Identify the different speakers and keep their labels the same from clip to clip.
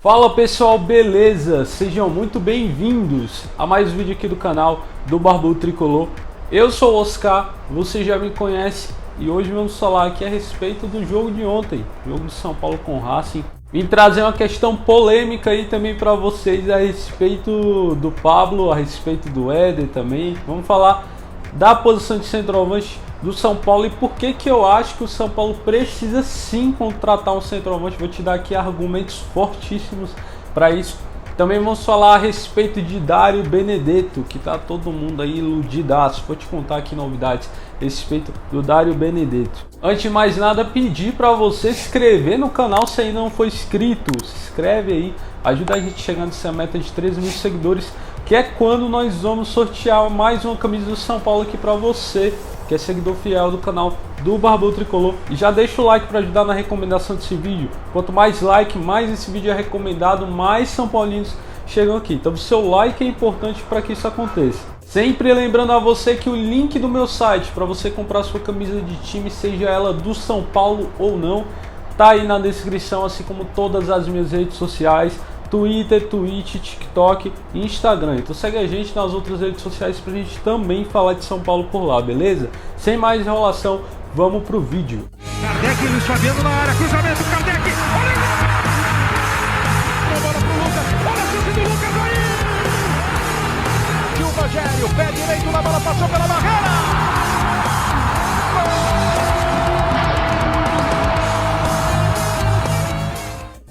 Speaker 1: Fala pessoal, beleza? Sejam muito bem-vindos a mais um vídeo aqui do canal do Barbudo Tricolor. Eu sou o Oscar, você já me conhece e hoje vamos falar aqui a respeito do jogo de ontem, jogo de São Paulo com o Racing. Vim trazer uma questão polêmica aí também para vocês a respeito do Pablo, a respeito do Éder também. Vamos falar da posição de centroavante do São Paulo e por que eu acho que o São Paulo precisa sim contratar um centroavante. Vou te dar aqui argumentos fortíssimos para isso. Também vamos falar a respeito de Dário Benedetto, que tá todo mundo aí iludidaço. Vou te contar aqui novidades a respeito do Dário Benedetto. Antes de mais nada, pedir para você se inscrever no canal se ainda não for inscrito. Se inscreve aí, ajuda a gente chegando nessa meta de 13 mil seguidores, que é quando nós vamos sortear mais uma camisa do São Paulo aqui para você, que é seguidor fiel do canal do Barbudo Tricolor. E já deixa o like para ajudar na recomendação desse vídeo. Quanto mais like, mais esse vídeo é recomendado, mais São Paulinos chegam aqui. Então o seu like é importante para que isso aconteça. Sempre lembrando a você que o link do meu site para você comprar sua camisa de time, seja ela do São Paulo ou não, tá aí na descrição, assim como todas as minhas redes sociais, Twitter, Twitch, TikTok e Instagram. Então segue a gente nas outras redes sociais pra gente também falar de São Paulo por lá, beleza? Sem mais enrolação, vamos pro vídeo.
Speaker 2: Kardec, Luiz Fabiano na área, cruzamento, Kardec, olha a bola pro Lucas, olha a chute do Lucas aí! E o Rogério, pé direito na bola, passou pela barreira!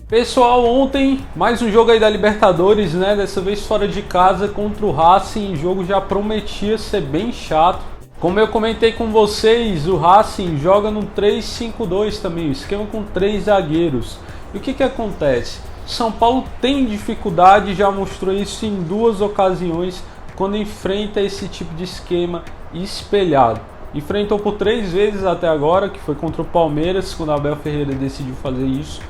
Speaker 1: Pessoal, ontem mais um jogo aí da Libertadores, né? Dessa vez fora de casa contra o Racing. O jogo já prometia ser bem chato. Como eu comentei com vocês, o Racing joga no 3-5-2 também, o esquema com 3 zagueiros. E o que acontece? São Paulo tem dificuldade, já mostrou isso em 2 ocasiões, quando enfrenta esse tipo de esquema espelhado. Enfrentou por 3 vezes até agora, que foi contra o Palmeiras, quando Abel Ferreira decidiu fazer isso.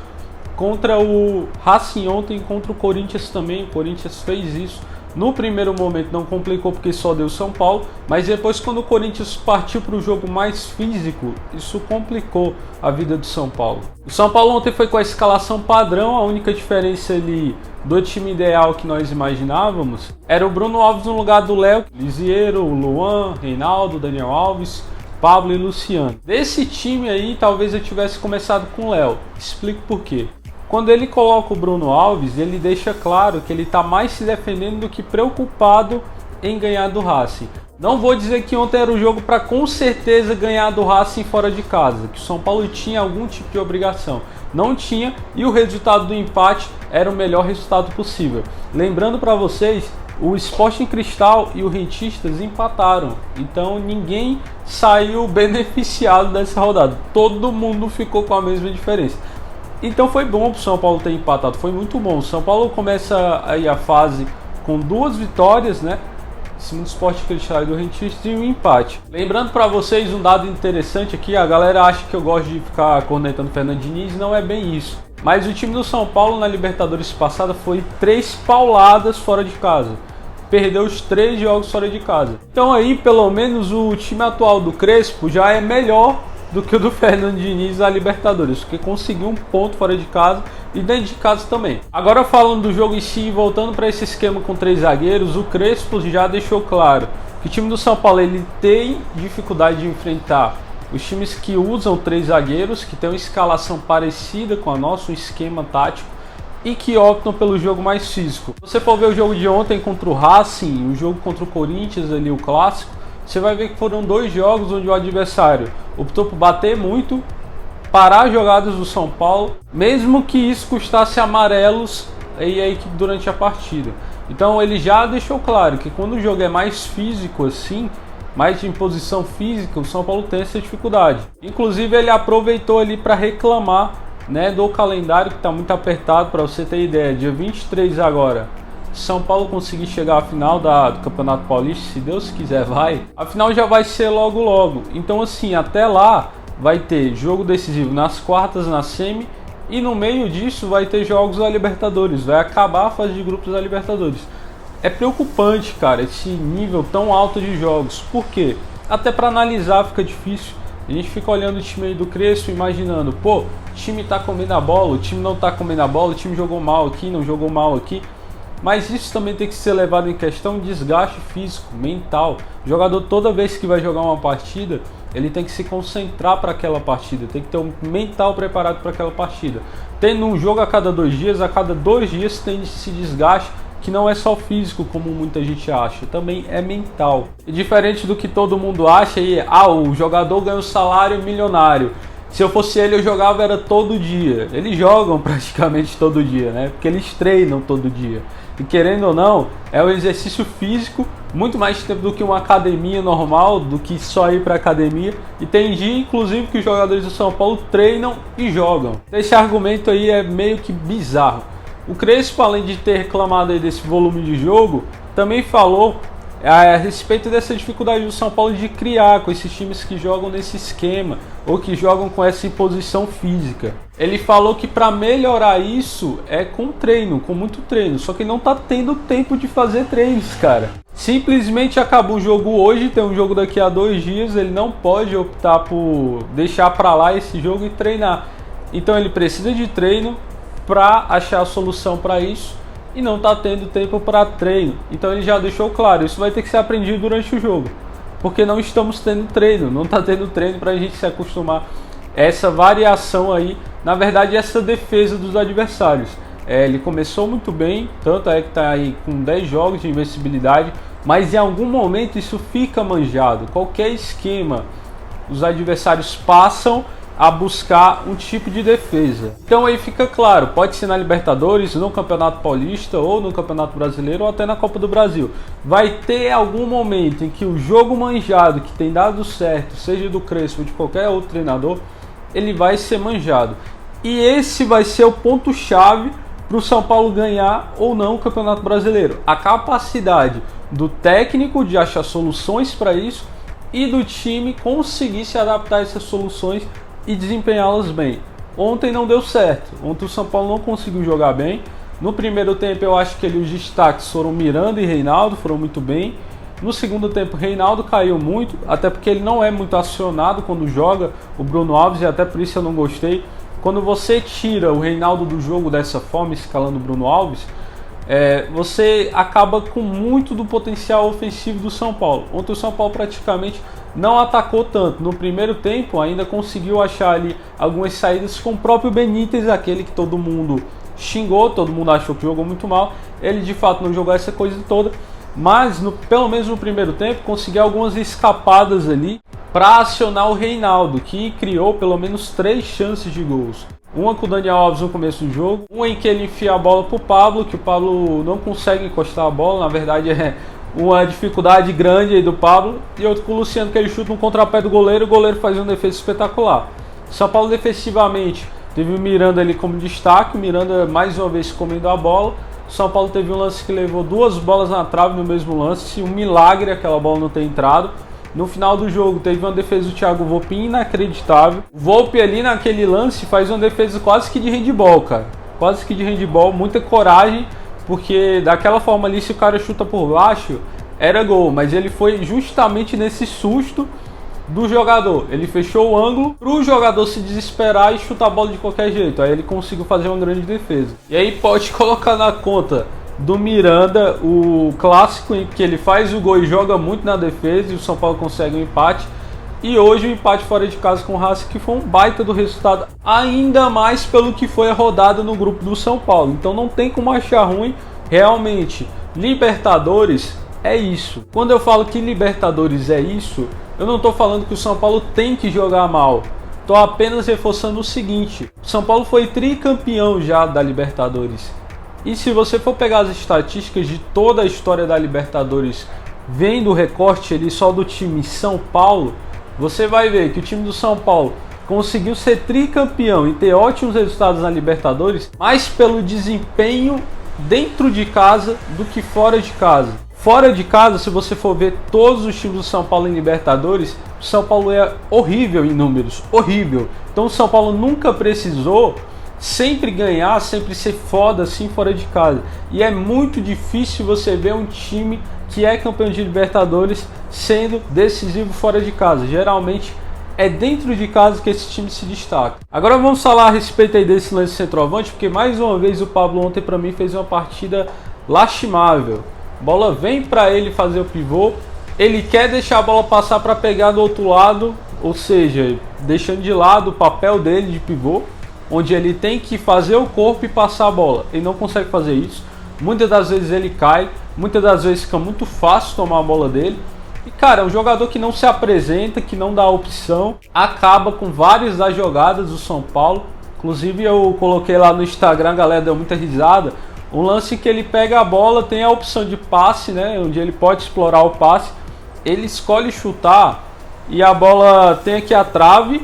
Speaker 1: Contra o Racing ontem, contra o Corinthians também, o Corinthians fez isso. No primeiro momento não complicou porque só deu São Paulo, mas depois quando o Corinthians partiu para o jogo mais físico, isso complicou a vida do São Paulo. O São Paulo ontem foi com a escalação padrão, a única diferença ali do time ideal que nós imaginávamos era o Bruno Alves no lugar do Léo, Lisieiro, o Luan, Reinaldo, Daniel Alves, Pablo e Luciano. Desse time aí, talvez eu tivesse começado com o Léo. Explico por quê. Quando ele coloca o Bruno Alves, ele deixa claro que ele está mais se defendendo do que preocupado em ganhar do Racing. Não vou dizer que ontem era o jogo para com certeza ganhar do Racing fora de casa, que o São Paulo tinha algum tipo de obrigação. Não tinha, e o resultado do empate era o melhor resultado possível. Lembrando para vocês, o Sporting Cristal e o Rentistas empataram, então ninguém saiu beneficiado dessa rodada. Todo mundo ficou com a mesma diferença. Então foi bom para o São Paulo ter empatado, foi muito bom. O São Paulo começa aí a fase com 2 vitórias, né? Em cima do Sporting Cristal e do Rentistas e um empate. Lembrando para vocês um dado interessante aqui, a galera acha que eu gosto de ficar cornetando Fernando Diniz, não é bem isso. Mas o time do São Paulo na Libertadores passada foi 3 pauladas fora de casa. Perdeu os 3 jogos fora de casa. Então aí pelo menos o time atual do Crespo já é melhor do que o do Fernando Diniz na Libertadores, porque conseguiu um ponto fora de casa e dentro de casa também. Agora falando do jogo em si, voltando para esse esquema com 3 zagueiros, o Crespo já deixou claro que o time do São Paulo ele tem dificuldade de enfrentar os times que usam 3 zagueiros, que tem uma escalação parecida com a nossa, um esquema tático, e que optam pelo jogo mais físico. Se você for ver o jogo de ontem contra o Racing, o jogo contra o Corinthians ali, o clássico, você vai ver que foram 2 jogos onde o adversário optou por bater muito, parar jogadas do São Paulo, mesmo que isso custasse amarelos aí a equipe durante a partida. Então ele já deixou claro que quando o jogo é mais físico assim, mais de imposição física, o São Paulo tem essa dificuldade. Inclusive ele aproveitou ali para reclamar, né, do calendário que está muito apertado. Para você ter ideia, dia 23 agora, São Paulo conseguir chegar à final do Campeonato Paulista, se Deus quiser vai. A final já vai ser logo. Então assim, até lá vai ter jogo decisivo nas quartas, na semi, e no meio disso vai ter jogos da Libertadores. Vai acabar a fase de grupos da Libertadores. É preocupante, cara, esse nível tão alto de jogos. Por quê? Até para analisar fica difícil. A gente fica olhando o time aí do Crespo, imaginando, pô, o time tá comendo a bola, o time não tá comendo a bola, o time jogou mal aqui, não jogou mal aqui. Mas isso também tem que ser levado em questão desgaste físico, mental. O jogador, toda vez que vai jogar uma partida, ele tem que se concentrar para aquela partida, tem que ter um mental preparado para aquela partida. Tendo um jogo a cada 2 dias, a cada 2 dias tem esse desgaste, que não é só físico, como muita gente acha, também é mental. E diferente do que todo mundo acha, o jogador ganha um salário milionário. Se eu fosse ele, eu jogava era todo dia. Eles jogam praticamente todo dia, né? Porque eles treinam todo dia. E querendo ou não, é um exercício físico, muito mais tempo do que uma academia normal, do que só ir para academia. E tem dia, inclusive, que os jogadores do São Paulo treinam e jogam. Esse argumento aí é meio que bizarro. O Crespo, além de ter reclamado aí desse volume de jogo, também falou a respeito dessa dificuldade do São Paulo de criar com esses times que jogam nesse esquema ou que jogam com essa imposição física. Ele falou que para melhorar isso é com treino, com muito treino, só que não tá tendo tempo de fazer treinos, cara. Simplesmente acabou o jogo hoje, tem um jogo daqui a 2 dias, ele não pode optar por deixar para lá esse jogo e treinar. Então ele precisa de treino para achar a solução para isso. E não está tendo tempo para treino. Então ele já deixou claro, isso vai ter que ser aprendido durante o jogo. Porque não estamos tendo treino, não está tendo treino para a gente se acostumar a essa variação aí. Na verdade, essa defesa dos adversários. Ele começou muito bem, tanto é que está aí com 10 jogos de invencibilidade. Mas em algum momento isso fica manjado. Qualquer esquema, os adversários passam a buscar um tipo de defesa. Então aí fica claro, pode ser na Libertadores, no Campeonato Paulista ou no Campeonato Brasileiro ou até na Copa do Brasil. Vai ter algum momento em que o jogo manjado que tem dado certo, seja do Crespo ou de qualquer outro treinador, ele vai ser manjado. E esse vai ser o ponto-chave para o São Paulo ganhar ou não o Campeonato Brasileiro. A capacidade do técnico de achar soluções para isso e do time conseguir se adaptar a essas soluções e desempenhá-las bem. Ontem não deu certo. Ontem o São Paulo não conseguiu jogar bem. No primeiro tempo eu acho que os destaques foram Miranda e Reinaldo, foram muito bem. No segundo tempo Reinaldo caiu muito, até porque ele não é muito acionado quando joga o Bruno Alves, e até por isso eu não gostei. Quando você tira o Reinaldo do jogo dessa forma, escalando o Bruno Alves, você acaba com muito do potencial ofensivo do São Paulo. Ontem o São Paulo praticamente não atacou tanto. No primeiro tempo ainda conseguiu achar ali algumas saídas com o próprio Benítez, aquele que todo mundo xingou, todo mundo achou que jogou muito mal. Ele de fato não jogou essa coisa toda, mas pelo menos no primeiro tempo conseguiu algumas escapadas ali para acionar o Reinaldo, que criou pelo menos 3 chances de gols. Uma com o Daniel Alves no começo do jogo, uma em que ele enfia a bola para o Pablo, que o Pablo não consegue encostar a bola, na verdade é uma dificuldade grande aí do Pablo, e outro com o Luciano, que ele chuta um contrapé do goleiro, e o goleiro faz uma defesa espetacular. São Paulo defensivamente teve o Miranda ali como destaque, o Miranda mais uma vez comendo a bola. O São Paulo teve um lance que levou 2 bolas na trave no mesmo lance, um milagre aquela bola não ter entrado. No final do jogo teve uma defesa do Thiago Volpi inacreditável. O Volpi ali naquele lance faz uma defesa quase que de handball, cara. Quase que de handball, muita coragem, porque daquela forma ali, se o cara chuta por baixo, era gol. Mas ele foi justamente nesse susto do jogador. Ele fechou o ângulo para o jogador se desesperar e chutar a bola de qualquer jeito. Aí ele conseguiu fazer uma grande defesa. E aí pode colocar na conta do Miranda o clássico em que ele faz o gol e joga muito na defesa, e o São Paulo consegue um empate. E hoje o empate fora de casa com o Racing, que foi um baita do resultado, ainda mais pelo que foi a rodada no grupo do São Paulo. Então não tem como achar ruim. Realmente, Libertadores é isso. Quando eu falo que Libertadores é isso, eu não estou falando que o São Paulo tem que jogar mal. Estou apenas reforçando o seguinte: o São Paulo foi tricampeão já da Libertadores. E se você for pegar as estatísticas de toda a história da Libertadores, vendo o recorte ali só do time São Paulo, você vai ver que o time do São Paulo conseguiu ser tricampeão e ter ótimos resultados na Libertadores, mais pelo desempenho dentro de casa do que fora de casa. Fora de casa, se você for ver todos os times do São Paulo em Libertadores, o São Paulo é horrível em números, horrível. Então o São Paulo nunca precisou sempre ganhar, sempre ser foda assim fora de casa. E é muito difícil você ver um time que é campeão de Libertadores sendo decisivo fora de casa. Geralmente é dentro de casa que esse time se destaca. Agora vamos falar a respeito aí desse lance centroavante, porque mais uma vez o Pablo ontem para mim fez uma partida lastimável. A bola vem para ele fazer o pivô, ele quer deixar a bola passar para pegar do outro lado, ou seja, deixando de lado o papel dele de pivô, onde ele tem que fazer o corpo e passar a bola. Ele não consegue fazer isso. Muitas das vezes ele cai, muitas das vezes fica muito fácil tomar a bola dele. E cara, é um jogador que não se apresenta, que não dá opção, acaba com várias das jogadas do São Paulo. Inclusive eu coloquei lá no Instagram, a galera deu muita risada. Um lance que ele pega a bola, tem a opção de passe, né, onde ele pode explorar o passe. Ele escolhe chutar e a bola tem aqui a trave,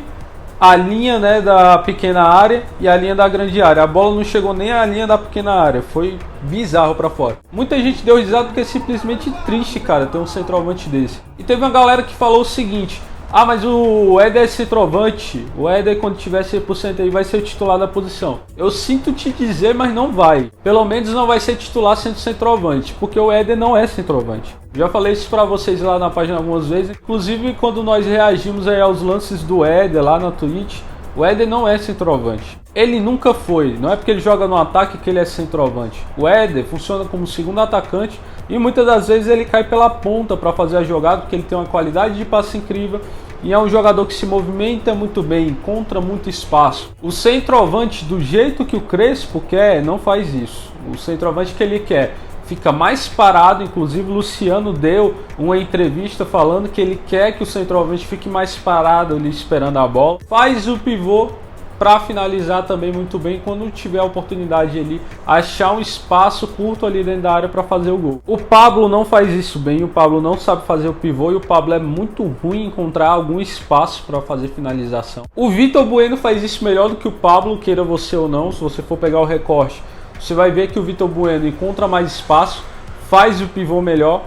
Speaker 1: a linha, né, da pequena área e a linha da grande área. A bola não chegou nem à linha da pequena área, foi bizarro pra fora. Muita gente deu risada porque é simplesmente triste, cara, ter um centroavante desse. E teve uma galera que falou o seguinte: ah, mas o Éder é centroavante, o Éder quando tiver 100% aí vai ser o titular da posição. Eu sinto te dizer, mas não vai. Pelo menos não vai ser titular sendo centroavante, porque o Éder não é centroavante. Já falei isso pra vocês lá na página algumas vezes, inclusive quando nós reagimos aí aos lances do Éder lá na Twitch. O Éder não é centroavante. Ele nunca foi. Não é porque ele joga no ataque que ele é centroavante. O Éder funciona como segundo atacante e muitas das vezes ele cai pela ponta para fazer a jogada, porque ele tem uma qualidade de passe incrível e é um jogador que se movimenta muito bem, encontra muito espaço. O centroavante, do jeito que o Crespo quer, não faz isso. O centroavante que ele quer fica mais parado. Inclusive o Luciano deu uma entrevista falando que ele quer que o centroavante fique mais parado ali esperando a bola. Faz o pivô para finalizar também muito bem quando tiver a oportunidade ali, achar um espaço curto ali dentro da área para fazer o gol. O Pablo não faz isso bem, o Pablo não sabe fazer o pivô e o Pablo é muito ruim em encontrar algum espaço para fazer finalização. O Vitor Bueno faz isso melhor do que o Pablo, queira você ou não. Se você for pegar o recorte, você vai ver que o Vitor Bueno encontra mais espaço, faz o pivô melhor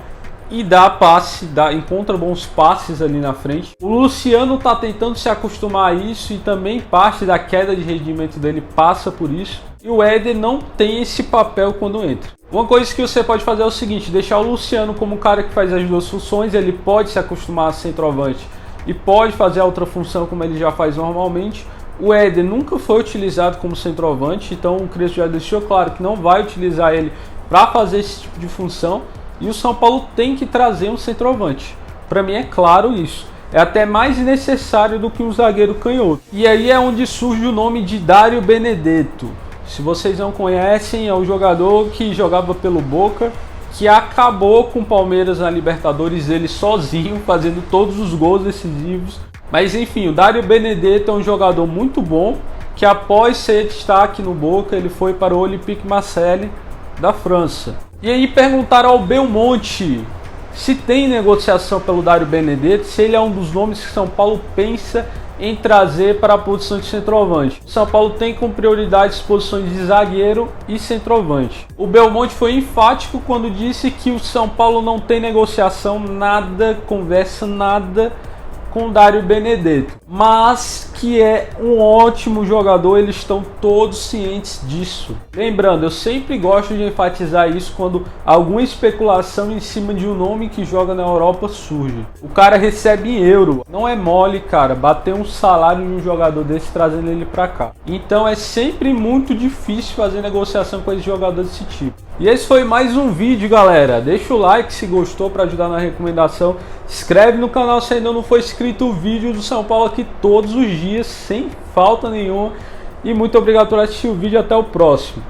Speaker 1: e dá passe, encontra bons passes ali na frente. O Luciano está tentando se acostumar a isso e também parte da queda de rendimento dele passa por isso. E o Éder não tem esse papel quando entra. Uma coisa que você pode fazer é o seguinte: deixar o Luciano como um cara que faz as duas funções. Ele pode se acostumar a centroavante e pode fazer a outra função como ele já faz normalmente. O Éder nunca foi utilizado como centroavante, então o Crespo já deixou claro que não vai utilizar ele para fazer esse tipo de função. E o São Paulo tem que trazer um centroavante. Para mim é claro isso. É até mais necessário do que um zagueiro canhoto. E aí é onde surge o nome de Dário Benedetto. Se vocês não conhecem, é um jogador que jogava pelo Boca, que acabou com o Palmeiras na Libertadores, ele sozinho, fazendo todos os gols decisivos. Mas enfim, o Dário Benedetto é um jogador muito bom, que após ser destaque no Boca, ele foi para o Olympique Marseille da França. E aí perguntaram ao Belmonte se tem negociação pelo Dário Benedetto, se ele é um dos nomes que São Paulo pensa em trazer para a posição de centroavante. O São Paulo tem como prioridade as posições de zagueiro e centroavante. O Belmonte foi enfático quando disse que o São Paulo não tem negociação, nada, conversa, nada com o Dário Benedetto, mas que é um ótimo jogador, eles estão todos cientes disso. Lembrando, eu sempre gosto de enfatizar isso quando alguma especulação em cima de um nome que joga na Europa surge. O cara recebe em euro, não é mole, cara, bater um salário de um jogador desse trazendo ele pra cá. Então é sempre muito difícil fazer negociação com esse jogador desse tipo. E esse foi mais um vídeo, galera. Deixa o like se gostou para ajudar na recomendação. Se inscreve no canal se ainda não for inscrito. O vídeo do São Paulo aqui todos os dias, sem falta nenhuma. E muito obrigado por assistir o vídeo. Até o próximo.